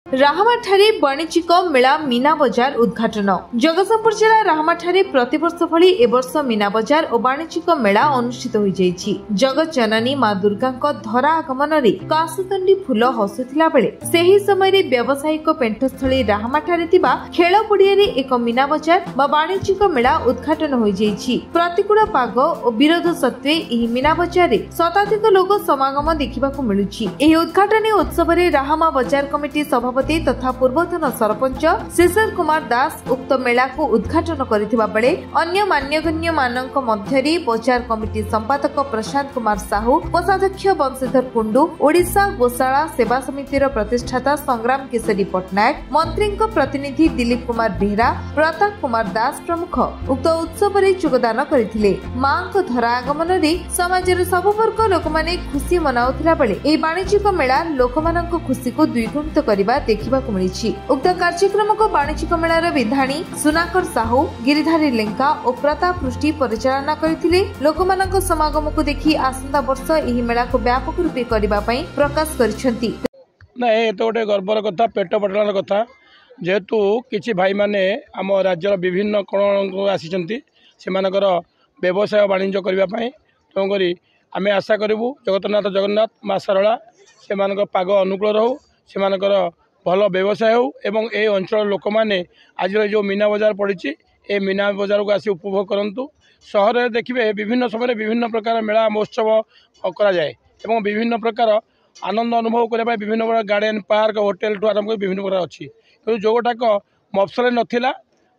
राहामाठारे वाणिज्यिक मेला मीना बजार उद्घाटन। जगतसिंहपुर जिला राहामाठारे प्रतिवर्ष भली ए वर्ष मीना बजार और वाणिज्यिक मेला अनुष्ठित हो जाइछि। जगत जननी मां दुर्गा धरा आगमन रे कासतंडी फूल हसुथिला बेले सेही समय रे व्यावसायिक पेंठस्थली राहामाठारे थिबा खेल पड़िया रे एक मीना बजार बा वाणिज्यिक मेला उद्घाटन हो जाइछि। प्रतिकूल पाग और विरोध सत्वे एही मीना बजार रे शताधिक लोक समागम देखिबाकू मिलुछि। एही उद्घाटन उत्सव रे राहामा बजार कमिटी सभापति तथा पूर्वतन सरपंच शिशिर कुमार दास उक्त मेला को उद्घाटन करथिबा बेले अन्य मान्यगण्य मानक मध्यरी बजार कमिटी संपादक प्रशांत कुमार साहू, कोषाध्यक्ष वंशीधर कुंडू, ओडिशा गोशाला सेवा समितिर प्रतिष्ठाता संग्राम केसरी पटनायक, मंत्री प्रतिनिधि दिलीप कुमार बेहरा, प्रताप कुमार दास प्रमुख उक्त उत्सव रे योगदान करथिले। मां को धरा आगमन रे समाजर सब वर्ग लोक माने खुशी मनाउथिला बेले ए वाणिज्यिक मेला लोकमानक खुशी को द्विगुणित करबा देखिबाकू मिलिछि। उक्त कार्यक्रम को वाणिज्यिक मेलार विधानी सुनाकर साहू, गिरिधारी लेंका और प्रताप पृष्टि परिचालना करथिले। लोकमानक समागम को देखि आसंता वर्ष एही मेला को व्यापक रूपे करबा पई प्रकाश करिसंती। ना ए तो गोटे गर्वर कथा, पेट पटलार कथा, जेहेतु किछि भाई माने आम राज्यर विभिन्न कोण को आसीचंती सेमानकर व्यवसाय वाणिज्य करबा पई। तेणुकरी आमे आशा करिबु जगन्नाथ माँ सारला सेमानक पाग अनुकूल रहू, सेमानकर भल व्यवसाय हो एवं ए अंचल लोक मैंने आज जो मीना बजार पड़ी ए मीना बजार को आसी उपभोग करूँ। सहर में देखिए विभिन्न समय विभिन्न प्रकार मेला महोत्सव करा जाए एवं विभिन्न प्रकार आनंद अनुभव करने विभिन्न प्रकार गार्डन पार्क होटेल ठू आरंभ कर विभिन्न प्रकार अच्छी कि जोटाक मफसल नाला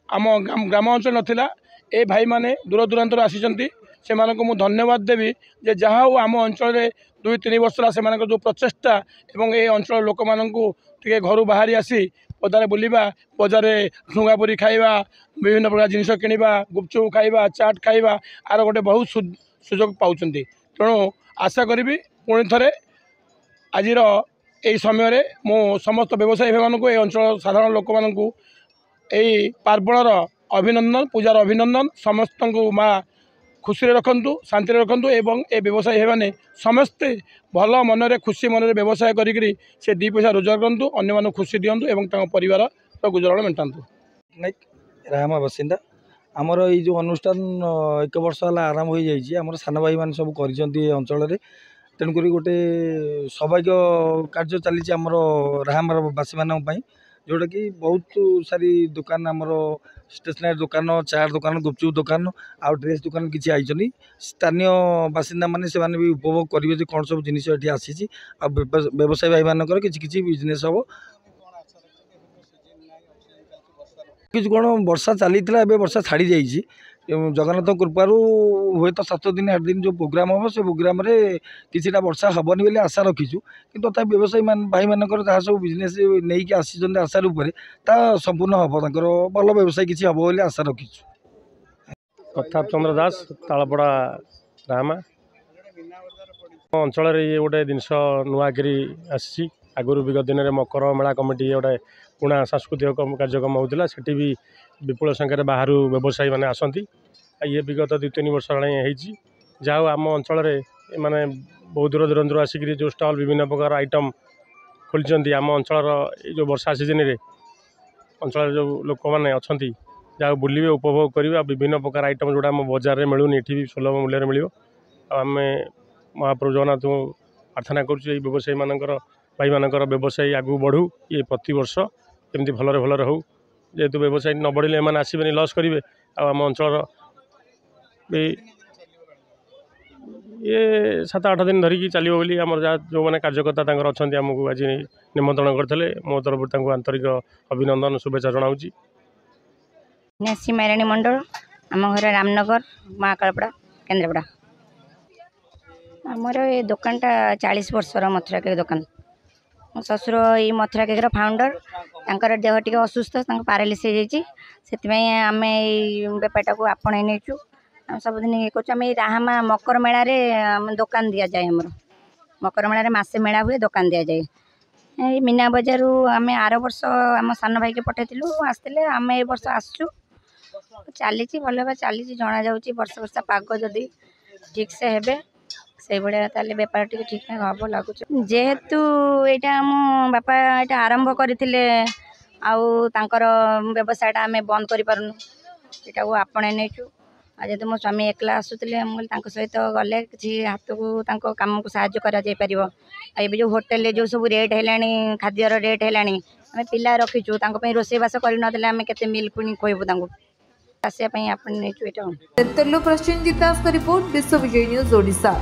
आम ग्राम अंचल नाला ए भाई माने दूर दूरांतर आसी से धन्यवाद देवी जे जहाँ आम अंचल 2-3 वर्ष से जो प्रचेषा एवं ए अंचल लोक मानू टे घर बाहरी आसी पदारे बुलवा बजार ठुंगापुरी खाइबा विभिन्न प्रकार जिनिस किणवा गुपचुप खाइबा चाट खाइबा आर गोटे बहुत सुजोग पाँच। तेणु आशा करी पुणी थे आज यही समय मु समस्त व्यवसायी भाई मानू ए अंचल साधारण लोक मानू यही पार्वणर अभिनंदन पूजार अभिनंदन समस्त माँ खुशी रखु शांति रखु एवं ए व्यवसायी मैंने समस्ते भल मनरे खुशी मनरे व्यवसाय करी से 2 पैसा रोजगार करूँ अन्य मानक खुशी दिंतु एवं परिवार गुजराण मेटातु। राहामा बासिंदा आमर ये जो अनुष्ठान 1 वर्ष है आरंभ हो जाइए आम सान भाई मैंने सब कर अंचल तेणुक गोटे सौभाग्य कार्य चली आमर राहामार बासी मानी जोटा कि बहुत सारी दुकान आमर स्टेशनरी दुकान चाट दुकान गुपचुप दुकान आउ ड्रेस दुकान किसी आई स्थानीय बासिंदा माने से भी उपभोग करेंगे कौन सब जिन आसी व्यवसायी भाई मानकर किसी बिजनेस हम कि कौन वर्षा चली वर्षा छाड़ी जाइए जगन्नाथ कृपारू हुए तो 7 दिन 8 दिन जो प्रोग्राम हम से प्रोग्राम किसी वर्षा हेनी बोली आशा रखीचु कि तथा व्यवसायी भाई मानकर जहाँ सब बिजनेस नहीं कि आसी आशा ता संपूर्ण हम भल व्यवसाय किसी हम बोली आशा रखीचु। प्रताप चंद्र दास तालपड़ा राहामा अंचल ये गोटे जिनस नुआकरी आसी आगुरी विगत दिन में मकर मेला कमिटी गोटे पुणा सांस्कृतिक कार्यक्रम होता से भी विपुल संख्यार बाहर व्यवसायी मैंने आसती ये विगत 2-3 वर्ष जहाँ आम अंचल माने बहुत दूर दूर आसिक जो स्टल विभिन्न प्रकार आइटम खोली आम अंचल जो वर्षा सीजन रे अंचल जो लोक मैंने अच्छा जहाँ बुलवे उपभोग करेंगे विभिन्न प्रकार आइटम जोड़ा आम बजार में मिलूनी ये भी सुलभ मूल्य मिल आम महाप्रभु जगन्नाथ प्रार्थना करुँ व्यवसायी मानकर भाई मानकर व्यवसायी आगू बढ़ू ये प्रति वर्ष केमती भलरे भलरे हो जेहेतु व्यवसायी न बढ़े एम आसबे लस करेंगे आम अंचल ये 7-8 दिन धरिकी चलो बोली आम जो मैंने कार्यकर्ता अच्छा आमको आज निमंत्रण करते मो तरफ आंतरिक अभिनंदन शुभेच्छा जनाऊँ। माराणी मंडल आम घर रामनगर माँ कालपड़ा केन्द्रापड़ा आमर ये दुकानटा 40 वर्षर मथुरा केक दुकान मो ससुर ये मथुरा केकर फाउंडर तांकर देह टी असुस्थ पारालिस हो आम बेपारटा को आपणाई नहीं सबुदिन ये करें राहामा मकर मेला दुकान दि जाए आमर मकर मेला मसे मेला हुए दुकान दि जाए मीना बजार आम आर वर्ष आम सान भाई के पठेलु आसते आम ए वर्ष आसचु चली भल भाव चली जना जा वर्षा वर्षा पाग जदि ठीक से हे से भाई बेपार टी ठीक ठाक हम लगुच जेहेतु यहाँ आम बापा ये आरंभ करते व्यवसाय आम बंद करूँ यहाँ आपणे नहीं जेहतु मो स्वामी एकला आसुले सहित गले कि हाथ को कम को साहय कर जो होटेल जो सब रेट है खाद्यर रेट है आम पिला रखीचु रोषेईवास करते मिल पुणी खोबू आसापी आप नहीं प्रश्चिंजित दास का रिपोर्ट विश्व विजय न्यूज ओडिशा।